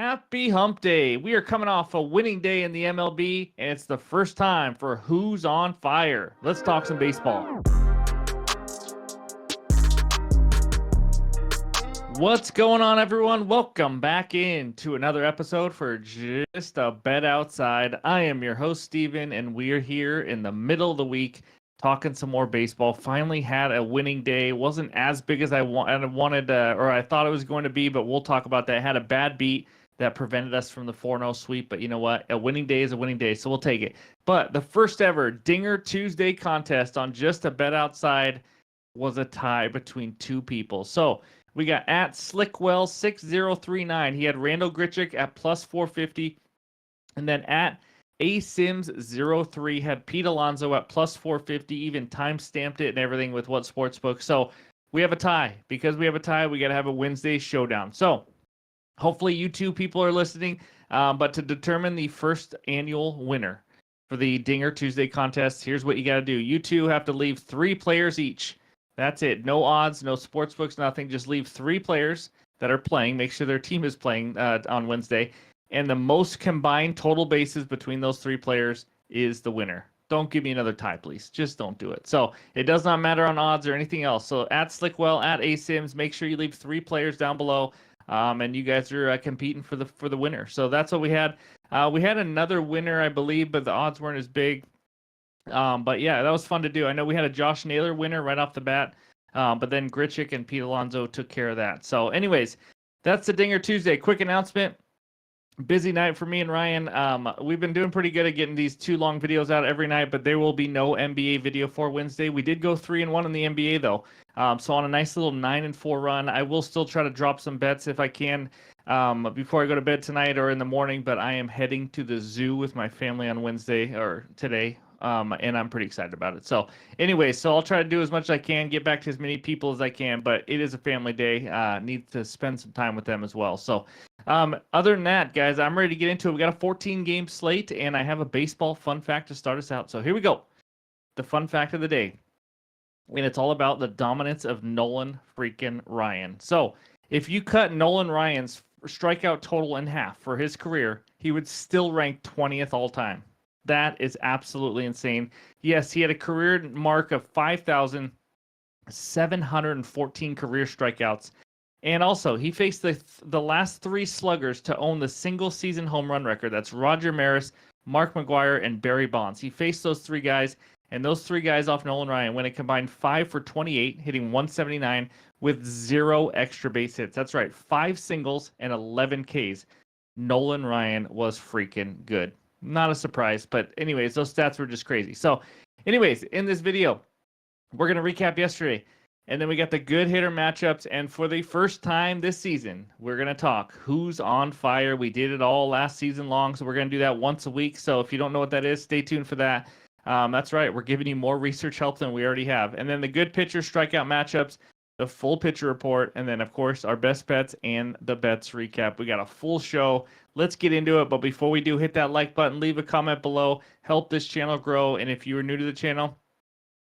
Happy Hump Day. We are coming off a winning day in the MLB, and it's the first time for Who's on Fire. Let's talk some baseball. What's going on, everyone? Welcome back in to another episode for Just a Bet Outside. I am your host, Steven, and we are here in the middle of the week talking some more baseball. Finally had a winning day. Wasn't as big as I wanted, or I thought it was going to be, but we'll talk about that. Had a bad beat that prevented us from the 4-0 sweep, but you know what? A winning day is a winning day, so we'll take it. But the first ever Dinger Tuesday contest on Just a Bet Outside was a tie between two people. So we got at Slickwell6039. He had Randall Grichuk at plus 450. And then at ASims03 had Pete Alonso at plus 450, even time stamped it and everything with what sportsbook. So we have a tie. Because we have a tie, we got to have a Wednesday showdown. So hopefully you two people are listening. But to determine the first annual winner for the Dinger Tuesday contest, here's what you got to do. You two have to leave 3 players each. That's it. No odds, no sportsbooks, nothing. Just leave 3 players that are playing. Make sure their team is playing on Wednesday. And the most combined total bases between those 3 players is the winner. Don't give me another tie, please. Just don't do it. So it does not matter on odds or anything else. So at Slickwell, at ASims, make sure you leave 3 players down below. And you guys are competing for the winner. So that's what we had. We had another winner, I believe, but the odds weren't as big. But yeah, that was fun to do. I know we had a Josh Naylor winner right off the bat, but then Grichuk and Pete Alonso took care of that. So anyways, that's the Dinger Tuesday. Quick announcement. Busy night for me and Ryan. We've been doing pretty good at getting these 2 long videos out every night, but there will be no NBA video for Wednesday. We did go 3-1 in the NBA though. So on a nice little 9-4 run, I will still try to drop some bets if I can before I go to bed tonight or in the morning, but I am heading to the zoo with my family on Wednesday or today. And I'm pretty excited about it. So anyway, so I'll try to do as much as I can, get back to as many people as I can, but it is a family day. Need to spend some time with them as well. So other than that, guys, I'm ready to get into it. We got a 14-game slate, and I have a baseball fun fact to start us out. So here we go. The fun fact of the day. And it's all about the dominance of Nolan freaking Ryan. So if you cut Nolan Ryan's strikeout total in half for his career, he would still rank 20th all time. That is absolutely insane. Yes, he had a career mark of 5,714 career strikeouts. And also, he faced the last 3 sluggers to own the single-season home run record. That's Roger Maris, Mark McGwire, and Barry Bonds. He faced those 3 guys, and those 3 guys off Nolan Ryan went a combined 5 for 28, hitting 179 with 0 extra base hits. That's right, 5 singles and 11 Ks. Nolan Ryan was freaking good. Not a surprise, but anyways, those stats were just crazy. So anyways, in this video, we're going to recap yesterday, and then we got the good hitter matchups, and for the first time this season, we're going to talk who's on fire. We did it all last season long, so we're going to do that once a week. So if you don't know what that is, stay tuned for that. That's right, we're giving you more research help than we already have. And then the good pitcher strikeout matchups, the full pitcher report, and then, of course, our best bets and the bets recap. We got a full show. Let's get into it. But before we do, hit that like button, leave a comment below, help this channel grow. And if you are new to the channel,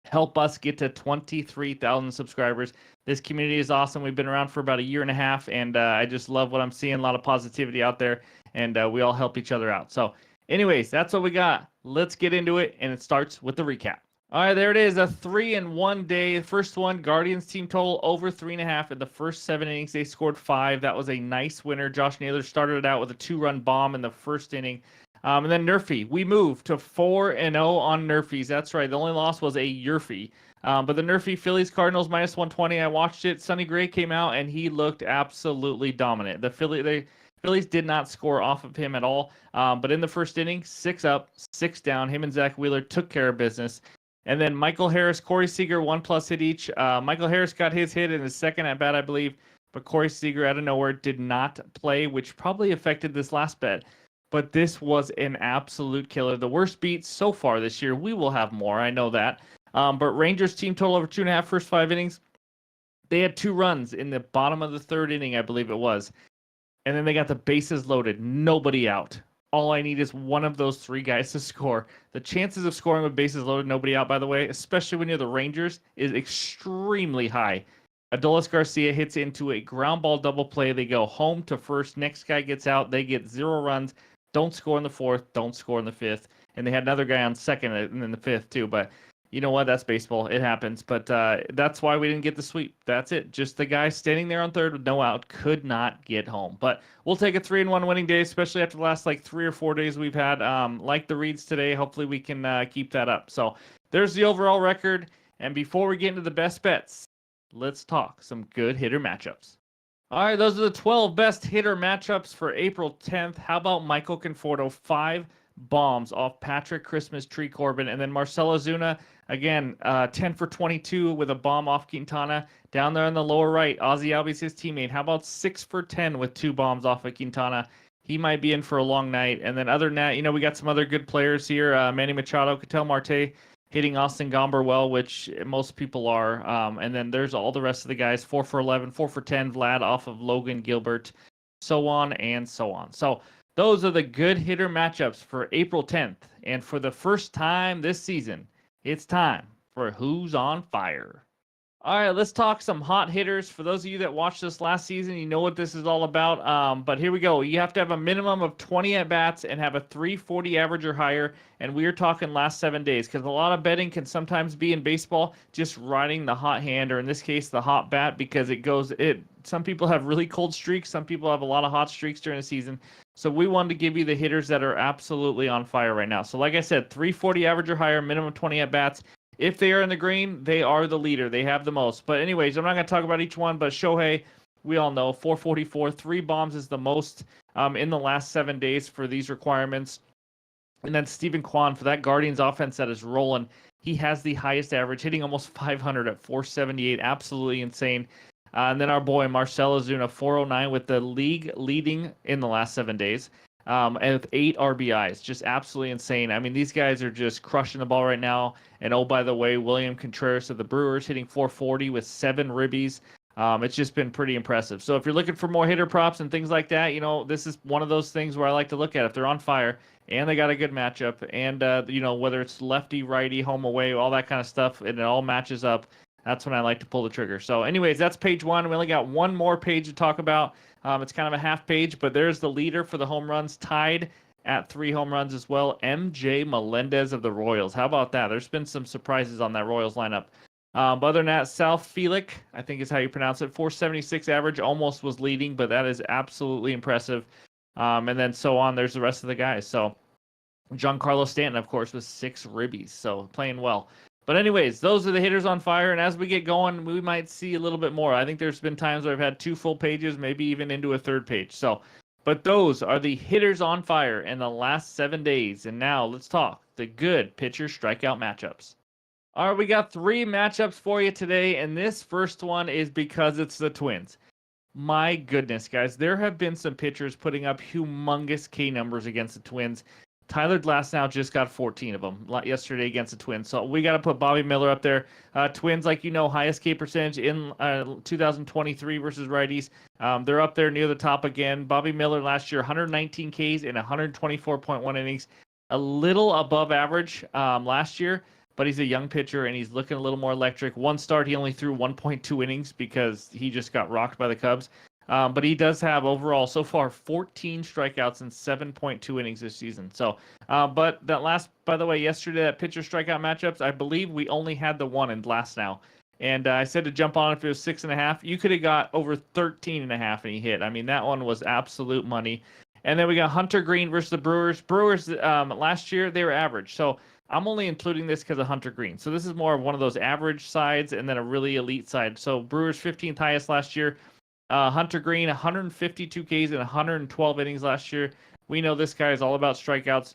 help us get to 23,000 subscribers. This community is awesome. We've been around for about 1.5 years, and I just love what I'm seeing. A lot of positivity out there, and we all help each other out. So anyways, that's what we got. Let's get into it, and it starts with the recap. All right, there it is, a 3-1 day. First one, Guardians team total over 3.5. In the first 7 innings, they scored 5. That was a nice winner. Josh Naylor started it out with a 2-run bomb in the first inning. And then Nerfy, we moved to 4-0 on Nerfies. That's right, the only loss was a Yerfy. But the Nerfy Phillies Cardinals minus 120, I watched it. Sonny Gray came out, and he looked absolutely dominant. The Phillies did not score off of him at all. But in the first inning, 6 up, 6 down. Him and Zach Wheeler took care of business. And then Michael Harris, Corey Seager, 1+ hit each. Michael Harris got his hit in his second at bat, I believe. But Corey Seager out of nowhere did not play, which probably affected this last bet. But this was an absolute killer. The worst beat so far this year. We will have more, I know that. But Rangers team total over 2.5 first 5 innings. They had 2 runs in the bottom of the 3rd inning, I believe it was. And then they got the bases loaded. Nobody out. All I need is one of those 3 guys to score. The chances of scoring with bases loaded, nobody out, by the way, especially when you're the Rangers, is extremely high. Adolis Garcia hits into a ground ball double play. They go home to first. Next guy gets out. They get 0 runs. Don't score in the fourth. Don't score in the fifth. And they had another guy on second and in the fifth too. But you know what? That's baseball. It happens. But that's why we didn't get the sweep. That's it. Just the guy standing there on third with no out could not get home. But we'll take a 3-1 winning day, especially after the last like 3 or 4 days we've had. Like the reads today. Hopefully we can keep that up. So there's the overall record. And before we get into the best bets, let's talk some good hitter matchups. All right, those are the 12 best hitter matchups for April 10th. How about Michael Conforto? 5 bombs off Patrick Christmas, Tree Corbin, and then Marcell Ozuna, again, 10 for 22 with a bomb off Quintana. Down there on the lower right, Ozzy Albies, his teammate. How about 6 for 10 with 2 bombs off of Quintana? He might be in for a long night. And then other than that, we got some other good players here. Manny Machado, Ketel Marte, hitting Austin Gomber well, which most people are. And then there's all the rest of the guys, 4 for 11, 4 for 10, Vlad off of Logan Gilbert, so on and so on. So those are the good hitter matchups for April 10th. And for the first time this season, it's time for Who's on Fire. All right, let's talk some hot hitters. For those of you that watched this last season, you know what this is all about. But here we go. You have to have a minimum of 20 at-bats and have a 340 average or higher. And we are talking last 7 days because a lot of betting can sometimes be in baseball just riding the hot hand, or in this case, the hot bat, because some people have really cold streaks. Some people have a lot of hot streaks during the season. So we wanted to give you the hitters that are absolutely on fire right now. So like I said, 340 average or higher, minimum 20 at-bats. If they are in the green, they are the leader. They have the most. But anyways, I'm not going to talk about each one, but Shohei, we all know, 444. 3 bombs is the most in the last 7 days for these requirements. And then Steven Kwan, for that Guardians offense that is rolling, he has the highest average, hitting almost 500 at 478. Absolutely insane. And then our boy Marcell Ozuna, 409 with the league leading in the last 7 days. And with 8 RBIs, just absolutely insane. I mean, these guys are just crushing the ball right now. And oh, by the way, William Contreras of the Brewers hitting 440 with 7 ribbies. It's just been pretty impressive. So if you're looking for more hitter props and things like that, this is one of those things where I like to look at. If they're on fire and they got a good matchup, and whether it's lefty, righty, home, away, all that kind of stuff, and it all matches up, that's when I like to pull the trigger. So anyways, that's page 1. We only got one more page to talk about. It's kind of a half page, but there's the leader for the home runs, tied at 3 home runs as well. MJ Melendez of the Royals. How about that? There's been some surprises on that Royals lineup. But other than that, Sal Frelick, I think is how you pronounce it, 476 average, almost was leading, but that is absolutely impressive. And then so on, there's the rest of the guys. So Giancarlo Stanton, of course, with 6 ribbies, so playing well. But anyways, those are the hitters on fire, and as we get going, we might see a little bit more. I think there's been times where I've had 2 full pages, maybe even into a 3rd page. So, but those are the hitters on fire in the last 7 days. And now let's talk the good pitcher strikeout matchups. All right, we got 3 matchups for you today, and this first one is because it's the Twins. My goodness, guys, there have been some pitchers putting up humongous K numbers against the Twins. Tyler Glasnow just got 14 of them yesterday against the Twins. So we got to put Bobby Miller up there. Twins, like highest K percentage in 2023 versus righties. They're up there near the top again. Bobby Miller last year, 119 Ks in 124.1 innings. A little above average last year, but he's a young pitcher and he's looking a little more electric. One start, he only threw 1.2 innings because he just got rocked by the Cubs. But he does have overall so far 14 strikeouts and 7.2 innings this season. So, but that last, by the way, yesterday, that pitcher strikeout matchups, I believe we only had the one in Glasnow. And I said to jump on if it was 6.5. You could have got over 13.5 and he hit. I mean, that one was absolute money. And then we got Hunter Green versus the Brewers. Brewers last year, they were average. So I'm only including this because of Hunter Green. So this is more of one of those average sides and then a really elite side. So Brewers 15th highest last year. Hunter Green, 152 Ks in 112 innings last year. We know this guy is all about strikeouts.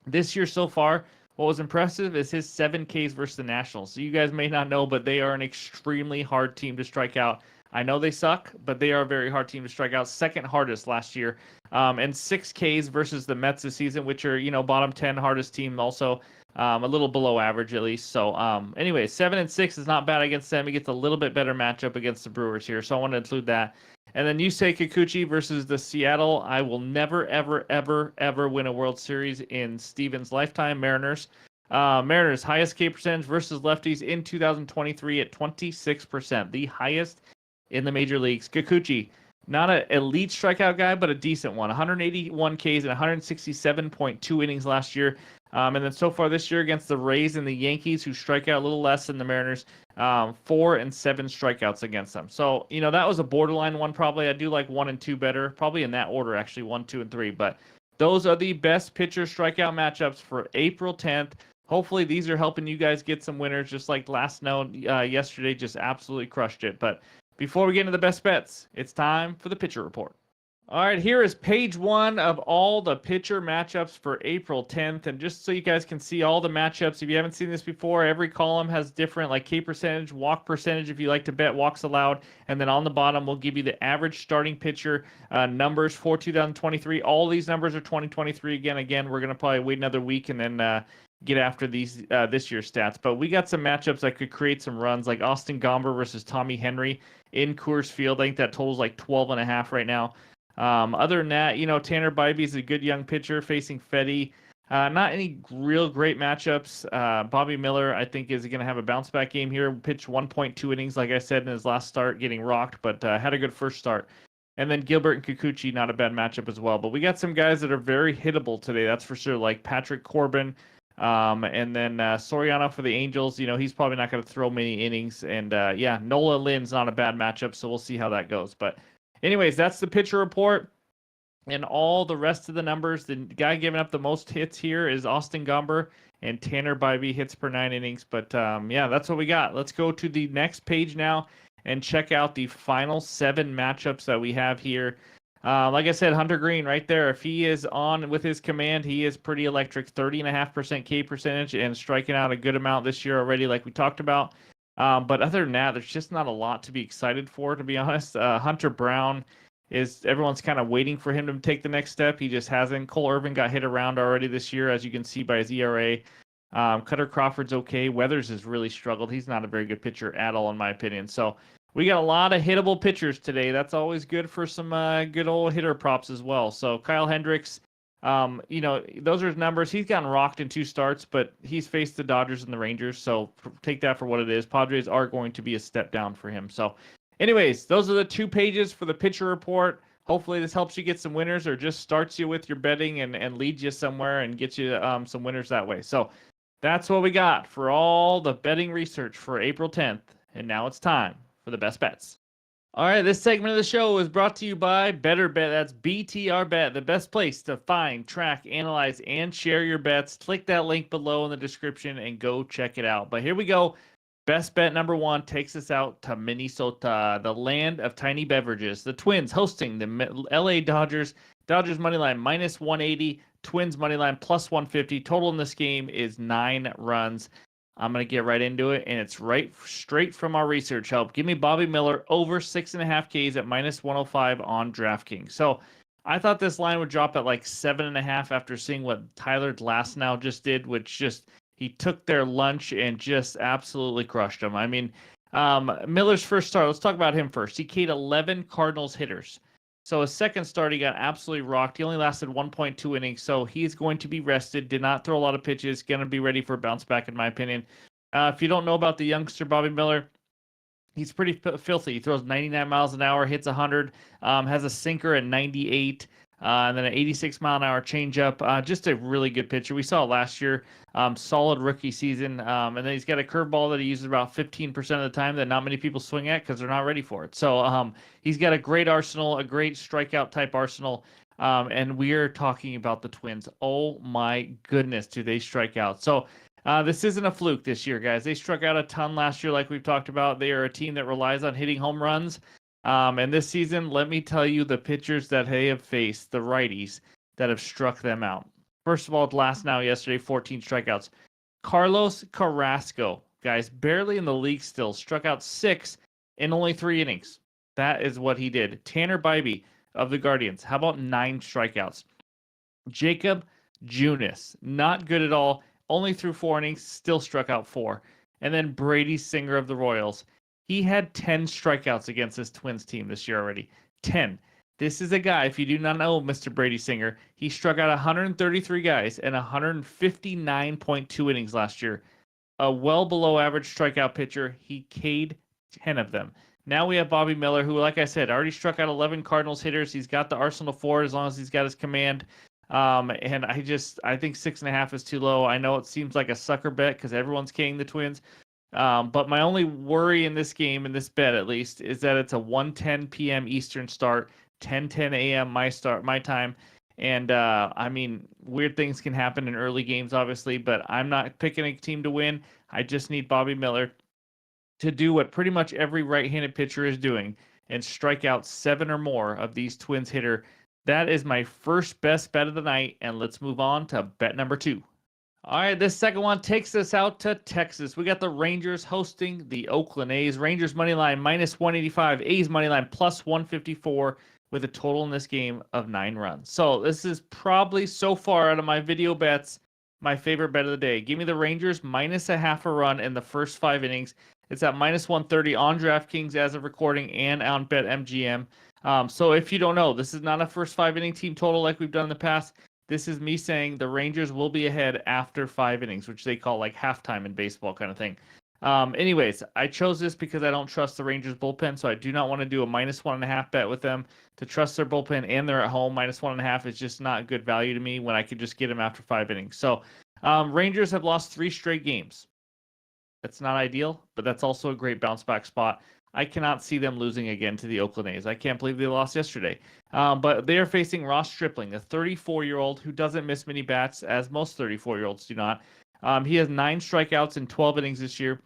This year so far, what was impressive is his 7 Ks versus the Nationals. So you guys may not know, but they are an extremely hard team to strike out. I know they suck, but they are a very hard team to strike out. 2nd hardest last year. And 6 Ks versus the Mets this season, which are, bottom 10 hardest team also. A little below average at least. So anyway, 7-6 is not bad against them. He gets a little bit better matchup against the Brewers here. So I want to include that. And then Yusei Kikuchi versus the Seattle. I will never, ever, ever, ever win a World Series in Steven's lifetime. Mariners. Mariners, highest K percentage versus lefties in 2023 at 26%, the highest in the major leagues. Kikuchi, not an elite strikeout guy, but a decent one. 181 Ks and 167.2 innings last year. And then so far this year against the Rays and the Yankees, who strike out a little less than the Mariners, 4 and 7 strikeouts against them. So, that was a borderline one probably. I do like 1 and 2 better, probably in that order, actually, 1, 2, and 3. But those are the best pitcher strikeout matchups for April 10th. Hopefully these are helping you guys get some winners, just like last note yesterday just absolutely crushed it. But before we get into the best bets, it's time for the pitcher report. All right, here is page 1 of all the pitcher matchups for April 10th. And just so you guys can see all the matchups, if you haven't seen this before, every column has different like K percentage, walk percentage if you like to bet walks allowed. And then on the bottom, we'll give you the average starting pitcher numbers for 2023. All these numbers are 2023. Again, we're going to probably wait another week and then get after these this year's stats. But we got some matchups that could create some runs, like Austin Gomber versus Tommy Henry in Coors Field. I think that totals like 12.5 right now. Other than that, Tanner Bybee is a good young pitcher facing Fetty. Not any real great matchups. Bobby Miller, I think, is going to have a bounce back game here. Pitched 1.2 innings, like I said, in his last start, getting rocked, but had a good first start. And then Gilbert and Kikuchi, not a bad matchup as well. But we got some guys that are very hittable today, that's for sure, like Patrick Corbin. And then Soriano for the Angels. He's probably not going to throw many innings. And Nola Lynn's not a bad matchup, so we'll see how that goes. But anyways, that's the pitcher report. And all the rest of the numbers, the guy giving up the most hits here is Austin Gomber, and Tanner Bybee hits per 9 innings. But that's what we got. Let's go to the next page now and check out the final 7 matchups that we have here. Like I said, Hunter Green right there. If he is on with his command, he is pretty electric. 30.5% K percentage and striking out a good amount this year already, like we talked about. But other than that, there's just not a lot to be excited for, to be honest. Hunter Brown everyone's kind of waiting for him to take the next step. He just hasn't. Cole Irvin got hit around already this year, as you can see by his ERA. Cutter Crawford's okay. Weathers has really struggled. He's not a very good pitcher at all, in my opinion. So we got a lot of hittable pitchers today. That's always good for some good old hitter props as well. So Kyle Hendricks, those are his numbers. He's gotten rocked in 2 starts, but he's faced the Dodgers and the Rangers. So take that for what it is. Padres are going to be a step down for him. So anyways, those are the 2 pages for the pitcher report. Hopefully this helps you get some winners or just starts you with your betting and leads you somewhere and gets you some winners that way. So that's what we got for all the betting research for April 10th. And now it's time for the best bets. All right, this segment of the show is brought to you by Better Bet. That's BTR Bet, the best place to find, track, analyze, and share your bets. Click that link below in the description and go check it out. But here we go. Best bet number 1 takes us out to Minnesota, the land of tiny beverages. The Twins hosting the LA Dodgers. Dodgers money line minus 180. Twins money line plus 150. Total in this game is 9 runs. I'm going to get right into it, and it's straight from our research help. Give me Bobby Miller over 6.5 Ks at minus 105 on DraftKings. So I thought this line would drop at like 7.5 after seeing what Tyler Glasnow just did, which just he took their lunch and just absolutely crushed them. I mean, Miller's first start, let's talk about him first. He K'd 11 Cardinals hitters. So his second start, he got absolutely rocked. He only lasted 1.2 innings, so he's going to be rested. Did not throw a lot of pitches. Going to be ready for a bounce back, in my opinion. If you don't know about the youngster Bobby Miller, he's pretty filthy. He throws 99 miles an hour, hits 100, has a sinker at 98, and then an 86-mile-an-hour changeup. Just a really good pitcher. We saw it last year. Solid rookie season. And then he's got a curveball that he uses about 15% of the time that not many people swing at because they're not ready for it. So he's got a great arsenal, a great strikeout-type arsenal. And we're talking about the Twins. Oh, my goodness, do they strike out. So this isn't a fluke this year, guys. They struck out a ton last year, like we've talked about. They are a team that relies on hitting home runs. And this season, let me tell you the pitchers that they have faced, the righties that have struck them out. First of all, Glasnow yesterday, 14 strikeouts. Carlos Carrasco, guys, barely in the league still, struck out 6 in only 3 innings. That is what he did. Tanner Bybee of the Guardians, how about 9 strikeouts? Jacob Junis, not good at all. Only threw 4 innings, still struck out 4. And then Brady Singer of the Royals. He had 10 strikeouts against this Twins team this year already. 10. This is a guy, if you do not know Mr. Brady Singer, he struck out 133 guys and 159.2 innings last year. A well below average strikeout pitcher. He K'd 10 of them. Now we have Bobby Miller, who, like I said, already struck out 11 Cardinals hitters. He's got the arsenal for it as long as he's got his command. And I think 6.5 is too low. I know it seems like a sucker bet because everyone's king the Twins. But my only worry in this game, in this bet at least, is that it's a 1:10 p.m. Eastern start, 10:10 a.m. my time. And I mean, weird things can happen in early games, obviously, but I'm not picking a team to win. I just need Bobby Miller to do what pretty much every right-handed pitcher is doing and strike out 7 or more of these Twins hitter. That is my first best bet of the night, and let's move on to bet number 2. All right, this second one takes us out to Texas. We got the Rangers hosting the Oakland A's. Rangers money line -185, A's money line +154 with a total in this game of 9 runs. So this is probably so far out of my video bets my favorite bet of the day. Give me the Rangers -0.5 a run in the first 5 innings. It's at -130 on DraftKings as of recording and on BetMGM. So if you don't know, this is not a first 5 inning team total like we've done in the past. This is me saying the Rangers will be ahead after 5 innings, which they call like halftime in baseball kind of thing. Anyways, I chose this because I don't trust the Rangers bullpen, so I do not want to do a -1.5 bet with them. To trust their bullpen and they're at home, -1.5 is just not good value to me when I could just get them after 5 innings. So Rangers have lost 3 straight games. That's not ideal, but that's also a great bounce back spot. I cannot see them losing again to the Oakland A's. I can't believe they lost yesterday. But they are facing Ross Stripling, a 34-year-old who doesn't miss many bats, as most 34-year-olds do not. He has 9 strikeouts in 12 innings this year.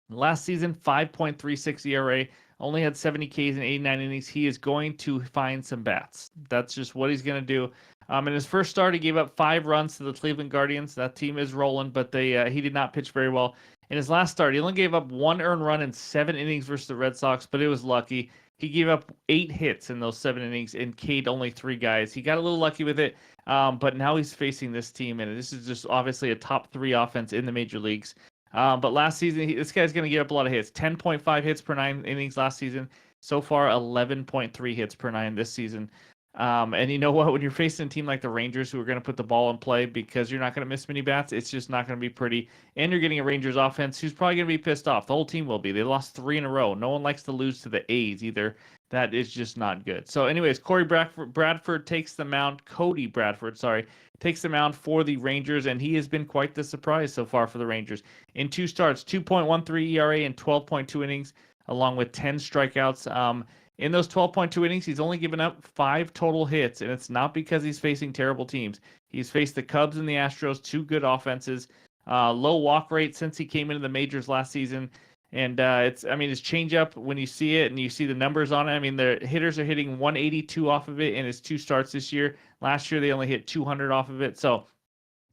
Last season, 5.36 ERA, only had 70 Ks in 89 innings. He is going to find some bats. That's just what he's going to do. In his first start, he gave up 5 runs to the Cleveland Guardians. That team is rolling, but he did not pitch very well. In his last start, he only gave up 1 earned run in 7 innings versus the Red Sox, but it was lucky. He gave up 8 hits in those 7 innings and K'd only 3 guys. He got a little lucky with it, but now he's facing this team, and this is just obviously a top 3 offense in the major leagues. But last season, this guy's going to give up a lot of hits. 10.5 hits per 9 innings last season. So far, 11.3 hits per 9 this season. And you know what? When you're facing a team like the Rangers who are going to put the ball in play because you're not going to miss many bats, it's just not going to be pretty. And you're getting a Rangers offense who's probably going to be pissed off. The whole team will be. They lost 3 in a row. No one likes to lose to the A's either. That is just not good. So anyways, Cody Bradford takes the mound. Cody Bradford, sorry, takes the mound for the Rangers, and he has been quite the surprise so far for the Rangers. In 2 starts, 2.13 ERA and 12.2 innings, along with 10 strikeouts. In those 12.2 innings, he's only given up 5 total hits, and it's not because he's facing terrible teams. He's faced the Cubs and the Astros, 2 good offenses, low walk rate since he came into the majors last season. And his changeup, when you see it and you see the numbers on it, I mean, the hitters are hitting 182 off of it in his 2 starts this year. Last year, they only hit 200 off of it. So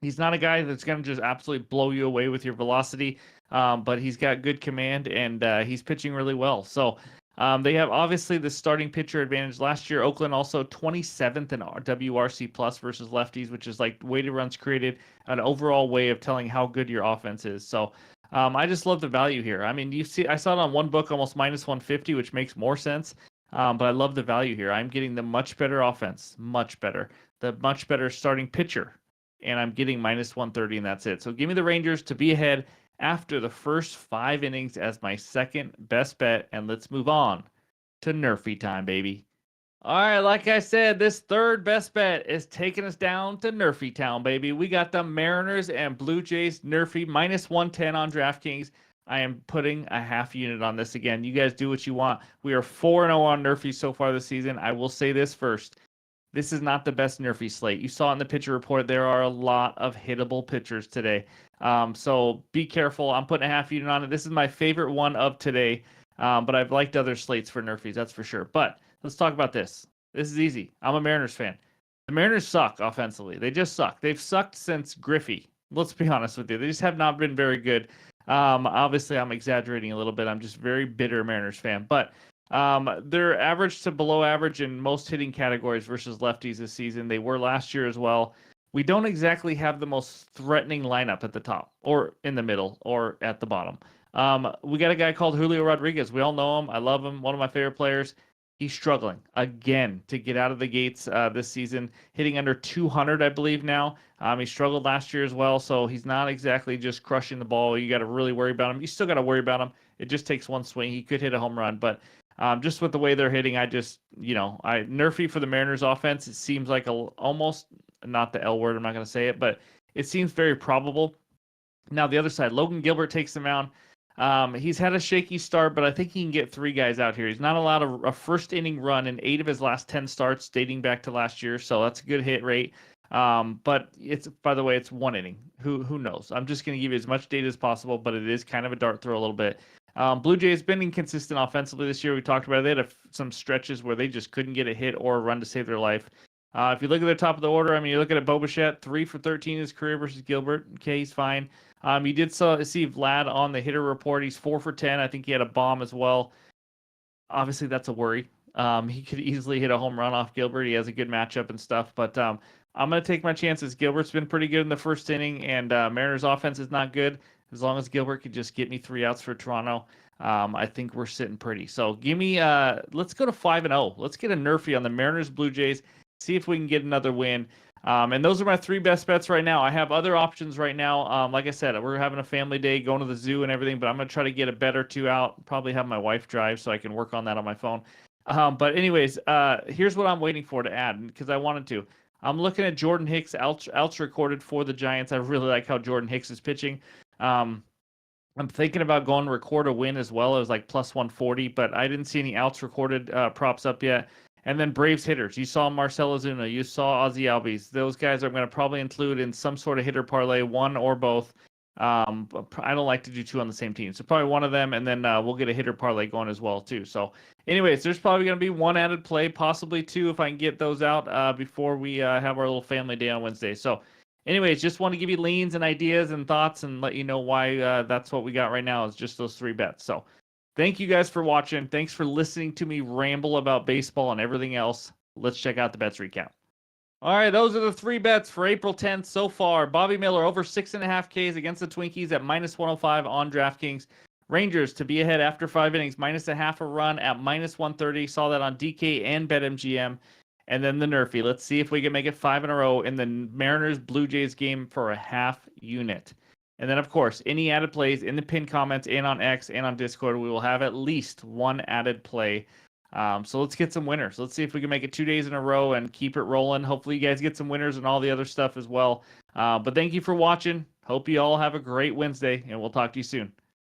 he's not a guy that's going to just absolutely blow you away with your velocity, but he's got good command, and he's pitching really well. So they have obviously the starting pitcher advantage. Last year, Oakland also 27th in WRC plus versus lefties, which is like weighted runs created, an overall way of telling how good your offense is. So I just love the value here. I mean, I saw it on one book almost -150, which makes more sense. But I love the value here. I'm getting the much better offense, much better, the much better starting pitcher, and I'm getting -130, and that's it. So give me the Rangers to be ahead after the first 5 innings as my second best bet, and let's move on to Nerfy time, baby. All right, like I said, this third best bet is taking us down to Nerfy town, baby. We got the Mariners and Blue Jays Nerfy -110 on DraftKings. I am putting a half unit on this again. You guys do what you want. We are 4-0 on Nerfy so far this season. I will say this first. This is not the best Nerfy slate. You saw in the pitcher report, there are a lot of hittable pitchers today. So be careful. I'm putting a half unit on it. This is my favorite one of today, but I've liked other slates for Nerfies, that's for sure. But let's talk about this. This is easy. I'm a Mariners fan. The Mariners suck offensively. They just suck. They've sucked since Griffey. Let's be honest with you. They just have not been very good. Obviously, I'm exaggerating a little bit. I'm just a very bitter Mariners fan. But they're average to below average in most hitting categories versus lefties this season. They were last year as well. We don't exactly have the most threatening lineup at the top or in the middle or at the bottom. We got a guy called Julio Rodriguez. We all know him. I love him. One of my favorite players. He's struggling again to get out of the gates this season, hitting under 200, I believe now. He struggled last year as well, so he's not exactly just crushing the ball. You got to really worry about him. You still got to worry about him. It just takes one swing. He could hit a home run, but just with the way they're hitting, I just, I nerfy for the Mariners offense. It seems like almost not the L word. I'm not going to say it, but it seems very probable. Now, the other side, Logan Gilbert takes the mound. He's had a shaky start, but I think he can get three guys out here. He's not allowed a first inning run in 8 of his last 10 starts dating back to last year, so that's a good hit rate. But it's, by the way, it's 1 inning. Who knows? I'm just going to give you as much data as possible, but it is kind of a dart throw a little bit. Blue Jays been inconsistent offensively this year. We talked about it. They had some stretches where they just couldn't get a hit or a run to save their life. If you look at the top of the order, I mean, you look at Bo Bichette, 3 for 13 in his career versus Gilbert. Okay, he's fine. You did see Vlad on the hitter report. He's 4 for 10. I think he had a bomb as well. Obviously, that's a worry. He could easily hit a home run off Gilbert. He has a good matchup and stuff. But I'm going to take my chances. Gilbert's been pretty good in the first inning, and Mariners' offense is not good. As long as Gilbert could just get me 3 outs for Toronto, I think we're sitting pretty. So give me, let's go to 5-0. Let's get a nerfy on the Mariners Blue Jays. See if we can get another win. And those are my 3 best bets right now. I have other options right now. Like I said, we're having a family day, going to the zoo and everything, but I'm going to try to get a bet or 2 out. Probably have my wife drive so I can work on that on my phone. But anyways, here's what I'm waiting for to add because I wanted to. I'm looking at Jordan Hicks outs recorded for the Giants. I really like how Jordan Hicks is pitching. I'm thinking about going to record a win as well. It was like plus 140, but I didn't see any outs recorded props up yet. And then Braves hitters. You saw Marcell Ozuna. You saw Ozzy Albies. Those guys I'm going to probably include in some sort of hitter parlay, one or both. But I don't like to do 2 on the same team. So probably one of them, and then we'll get a hitter parlay going as well, too. So anyways, there's probably going to be 1 added play, possibly 2 if I can get those out before we have our little family day on Wednesday. So anyways, just want to give you leans and ideas and thoughts and let you know why that's what we got right now is just those 3 bets. So thank you guys for watching. Thanks for listening to me ramble about baseball and everything else. Let's check out the bets recap. All right, those are the 3 bets for April 10th so far. Bobby Miller over 6.5 Ks against the Twinkies at minus 105 on DraftKings. Rangers to be ahead after 5 innings, minus a half a run at minus 130. Saw that on DK and BetMGM. And then the Nerfy. Let's see if we can make it 5 in a row in the Mariners Blue Jays game for a half unit. And then, of course, any added plays in the pinned comments and on X and on Discord, we will have at least 1 added play. So let's get some winners. Let's see if we can make it 2 days in a row and keep it rolling. Hopefully you guys get some winners and all the other stuff as well. But thank you for watching. Hope you all have a great Wednesday, and we'll talk to you soon.